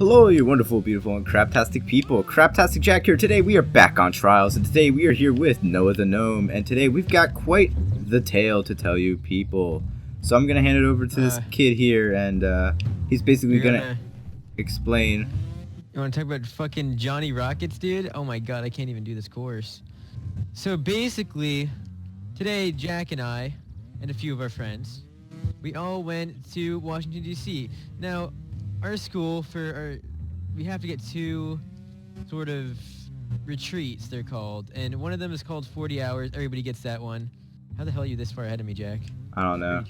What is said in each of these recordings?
Hello, you wonderful, beautiful, and craptastic people. CraptasticJack here. Today we are back on Trials, and today we are here with Noah the Gnome, and today we've got quite the tale to tell you, people. So I'm gonna hand it over to this kid here, and he's basically gonna explain. You wanna talk about fucking Johnny Rockets, dude? Oh my god, I can't even do this course. So basically, today Jack and I, and a few of our friends, we all went to Washington, D.C. Now, our school, we have to get two sort of retreats, they're called. And one of them is called 40 hours. Everybody gets that one. How the hell are you this far ahead of me, Jack? I don't know.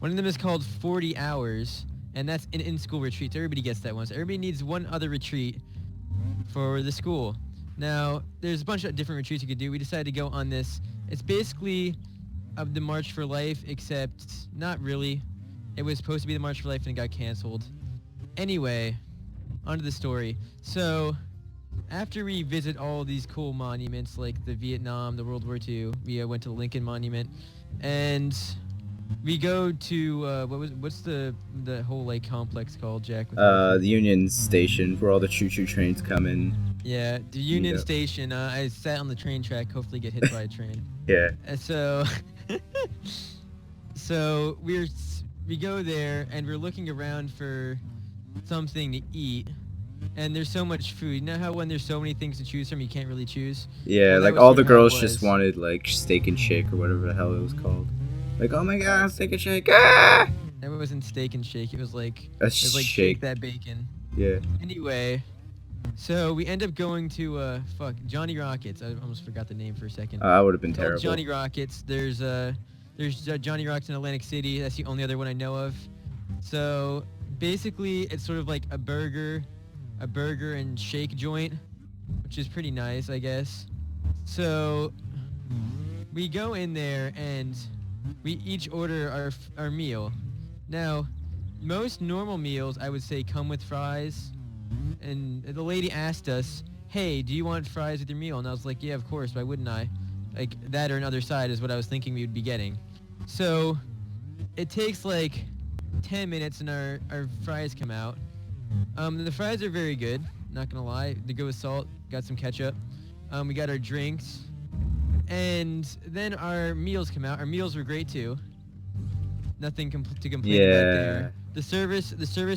One of them is called 40 hours, and that's an in-school retreat. So everybody gets that one. So everybody needs one other retreat for the school. Now, there's a bunch of different retreats you could do. We decided to go on this. It's basically the March for Life, except not really. It was supposed to be the March for Life and it got canceled. Anyway, onto the story. So, after we visit all these cool monuments like the Vietnam, the World War II, we went to the Lincoln Monument, and we go to what's the whole like complex called, Jack? The Union Station, where all the choo-choo trains come in. Yeah, the Union Station. I sat on the train track, hopefully get hit by a train. Yeah. So, so we go there and we're looking around for something to eat, and there's so much food. You know how when there's so many things to choose from, you can't really choose? Yeah, well, like all the girls just wanted like steak and shake or whatever the hell it was called. Like, oh my god, steak and shake! Ah! It wasn't steak and shake. It was like shake that bacon. Yeah. Anyway, so we end up going to Johnny Rockets. I almost forgot the name for a second. I would have been terrible. Johnny Rockets. There's Johnny Rockets in Atlantic City. That's the only other one I know of. So basically, it's sort of like a burger and shake joint, which is pretty nice, I guess. So we go in there and we each order our meal. Now, most normal meals, I would say, come with fries. And the lady asked us, hey, do you want fries with your meal? And I was like, yeah, of course, why wouldn't I? Like, that or another side is what I was thinking we would be getting. So it takes like 10 minutes and our fries come out. The fries are very good, not gonna lie. They go with salt, got some ketchup. We got our drinks. And then our meals come out. Our meals were great too. Nothing to complain about there. The service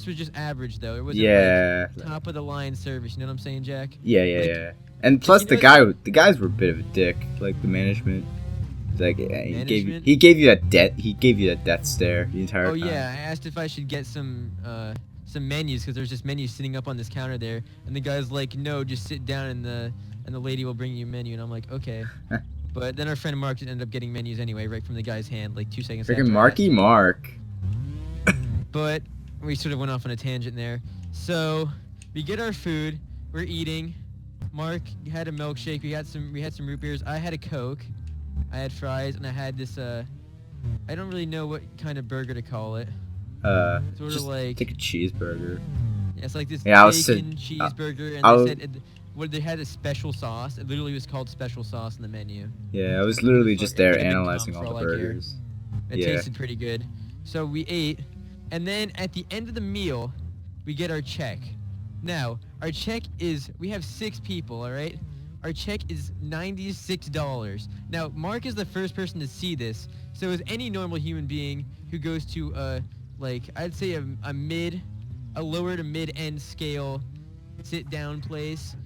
was just average though. It wasn't like top of the line service. You know what I'm saying, Jack? Yeah. And plus the guys were a bit of a dick. Like the management. Like he gave you that death stare the entire time. Oh yeah, I asked if I should get some menus because there's just menus sitting up on this counter there, and the guy's like, no, just sit down and the lady will bring you a menu, and I'm like, okay. But then our friend Mark just ended up getting menus anyway, right from the guy's hand, like 2 seconds after. Freaking Mark. But we sort of went off on a tangent there. So we get our food, we're eating. Mark had a milkshake. We had some root beers. I had a Coke. I had fries, and I had this I don't really know what kind of burger to call it. Sort of like take a cheeseburger. Yeah, it's like this bacon cheeseburger, and they had a special sauce. It literally was called special sauce in the menu. Yeah, I was literally just there analyzing all the burgers. It tasted pretty good. So we ate, and then at the end of the meal, we get our check. Now, our check is, we have 6 people, all right? Our check is $96. Now, Mark is the first person to see this, so as any normal human being who goes to, like, I'd say a lower to mid-end scale sit-down place,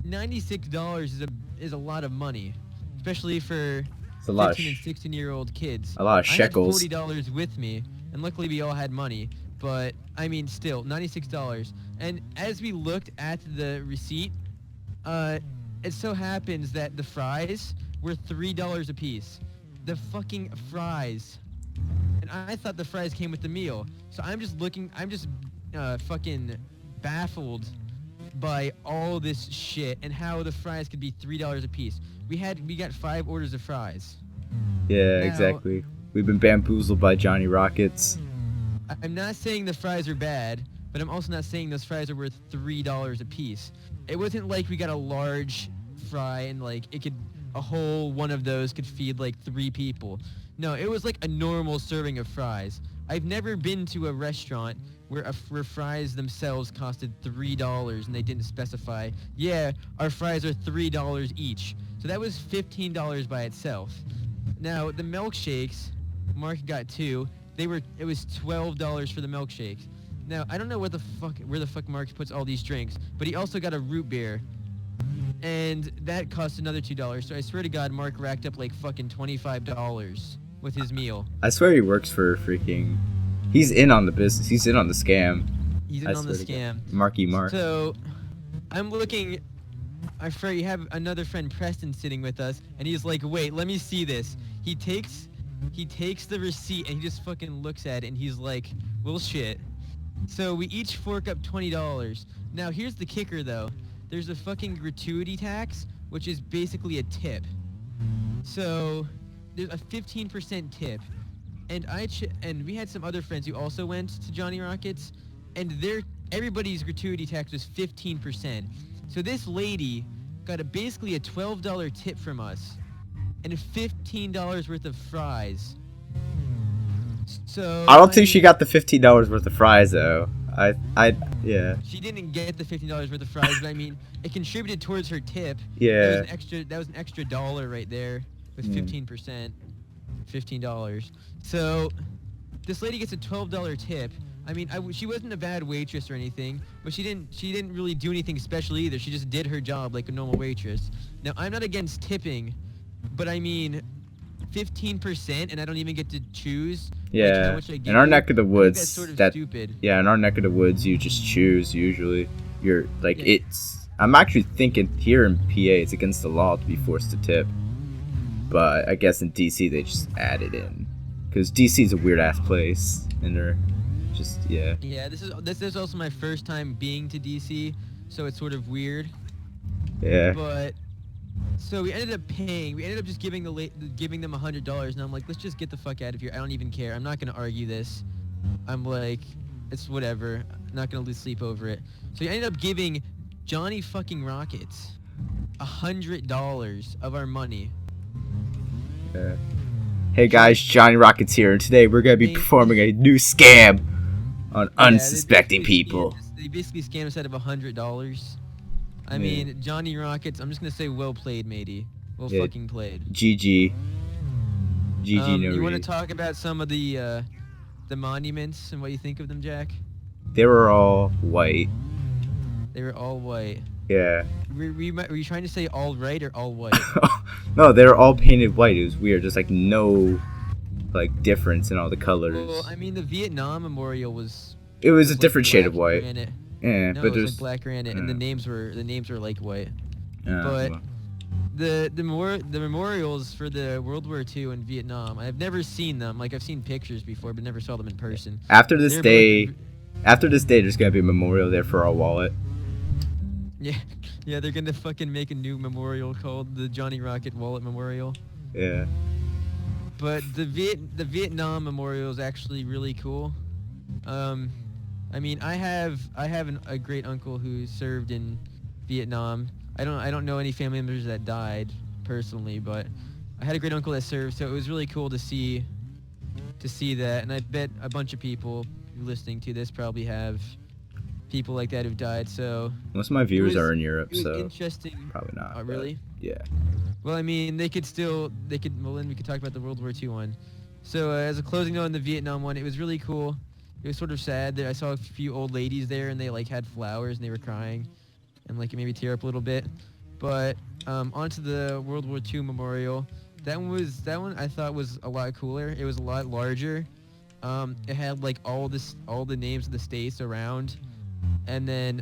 $96 is a lot of money, especially for 15 and 16-year-old kids. A lot of shekels. I had $40 with me, and luckily we all had money, but, I mean, still, $96. And as we looked at the receipt, it so happens that the fries were $3 a piece. The fucking fries. And I thought the fries came with the meal. So I'm just fucking baffled by all this shit and how the fries could be $3 a piece. We got 5 orders of fries. Yeah, exactly. We've been bamboozled by Johnny Rockets. I'm not saying the fries are bad, but I'm also not saying those fries are worth $3 a piece. It wasn't like we got a large fry and like a whole one of those could feed like 3 people. No, it was like a normal serving of fries. I've never been to a restaurant where fries themselves costed $3 and they didn't specify, yeah, our fries are $3 each. So that was $15 by itself. Now, the milkshakes, Mark got 2. It was $12 for the milkshakes. Now, I don't know where the fuck Mark puts all these drinks, but he also got a root beer. And that cost another $2. So I swear to God, Mark racked up like fucking $25 with his meal. I swear he works for freaking... He's in on the business. He's in on the scam. He's in on the scam. Marky Mark. So, I'm looking... I swear you have another friend, Preston, sitting with us, and he's like, wait, let me see this. He takes the receipt, and he just fucking looks at it, and he's like, well, shit. So we each fork up $20. Now, here's the kicker, though. There's a fucking gratuity tax, which is basically a tip. So, there's a 15% tip. And we had some other friends who also went to Johnny Rockets, and everybody's gratuity tax was 15%. So this lady got basically a $12 tip from us, and $15 worth of fries. So I don't think she got the $15 worth of fries though. Yeah. She didn't get the $15 worth of fries, but I mean, it contributed towards her tip. Yeah. That was an extra dollar right there with 15%. $15. So this lady gets a $12 tip. I mean, she wasn't a bad waitress or anything, but she didn't really do anything special either. She just did her job like a normal waitress. Now, I'm not against tipping, but I mean, 15%, and I don't even get to choose. Yeah. Like, how much I give in our you. neck of the I think woods, that's sort of stupid. Yeah, in our neck of the woods, you just choose usually. You're like Yeah. I'm actually thinking here in PA, it's against the law to be forced to tip. But I guess in DC they just add it in, because DC is a weird ass place, and they're just yeah. Yeah, this is also my first time being to DC, so it's sort of weird. Yeah. But so we ended up paying. We ended up just giving them $100, and I'm like, let's just get the fuck out of here. I don't even care. I'm not gonna argue this. I'm like, it's whatever. I'm not gonna lose sleep over it. So we ended up giving Johnny fucking Rockets $100 of our money. Yeah. Hey guys, Johnny Rockets here, and today we're gonna be performing a new scam on unsuspecting people. They basically scammed us out of $100. I mean, Johnny Rockets. I'm just gonna say, well played, matey. Well fucking played. GG. GG. No. You want to talk about some of the monuments and what you think of them, Jack? They were all white. They were all white. Yeah. Were you trying to say all right or all white? No, they were all painted white. It was weird. Just like no, like difference in all the colors. Well, I mean, the Vietnam Memorial was. It was a like different shade of white. Granite. Yeah, No, but it was there's like black granite, and the names were like white. but But the memorials for the World War II and Vietnam, I've never seen them. Like, I've seen pictures before, but never saw them in person. after this day, there's gonna be a memorial there for our wallet. Yeah, they're gonna fucking make a new memorial called the Johnny Rocket Wallet Memorial. Yeah. But the Vietnam Memorial is actually really cool. I mean, I have a great uncle who served in Vietnam. I don't know any family members that died personally, but I had a great uncle that served, so it was really cool to see that. And I bet a bunch of people listening to this probably have people like that who've died. So most of my viewers are in Europe, it was so interesting. probably not. Oh, really? Yeah. Well, I mean, well, then we could talk about the World War II one. So as a closing note on the Vietnam one, it was really cool. It was sort of sad that I saw a few old ladies there, and they like had flowers and they were crying, and like it made me tear up a little bit. But onto the World War II memorial. That one I thought was a lot cooler. It was a lot larger. It had like all the names of the states around, and then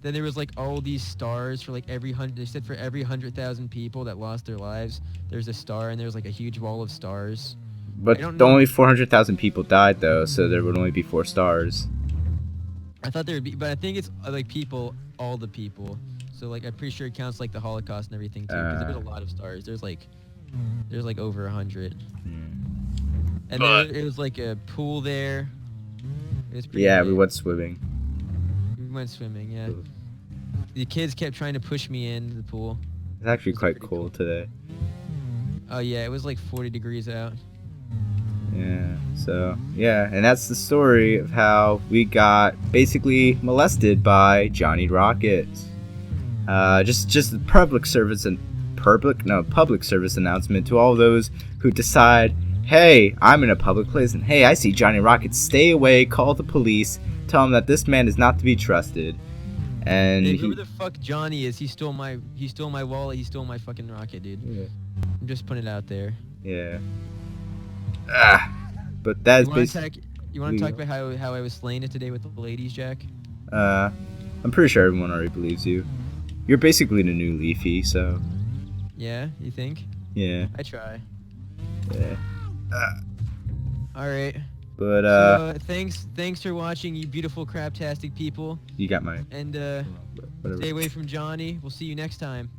then there was like all these stars for like they said for every 100,000 people that lost their lives, there's a star, and there's like a huge wall of stars. But only 400,000 people died though, so there would only be 4 stars. I thought there would be, but I think it's like all the people. So like I'm pretty sure it counts like the Holocaust and everything too, because there was a lot of stars. There's like over 100. And it was like a pool there. It was pretty Yeah, big. we went swimming. We went swimming, yeah. The kids kept trying to push me into the pool. It's actually quite cold today. Oh yeah, it was like 40 degrees out. Yeah. So yeah, and that's the story of how we got basically molested by Johnny Rocket. Just a public service announcement to all those who decide, hey, I'm in a public place and hey, I see Johnny Rocket. Stay away. Call the police. Tell him that this man is not to be trusted. And Hey, whoever the fuck Johnny is, he stole my wallet. He stole my fucking rocket, dude. Yeah. I'm just putting it out there. Yeah. But that's basically. You want to talk about how I was slaying it today with the ladies, Jack? I'm pretty sure everyone already believes you. You're basically the new Leafy, so. Yeah, you think? Yeah. I try. Yeah. All right. But so, thanks for watching, you beautiful craptastic people. You got my. And stay away from Johnny. We'll see you next time.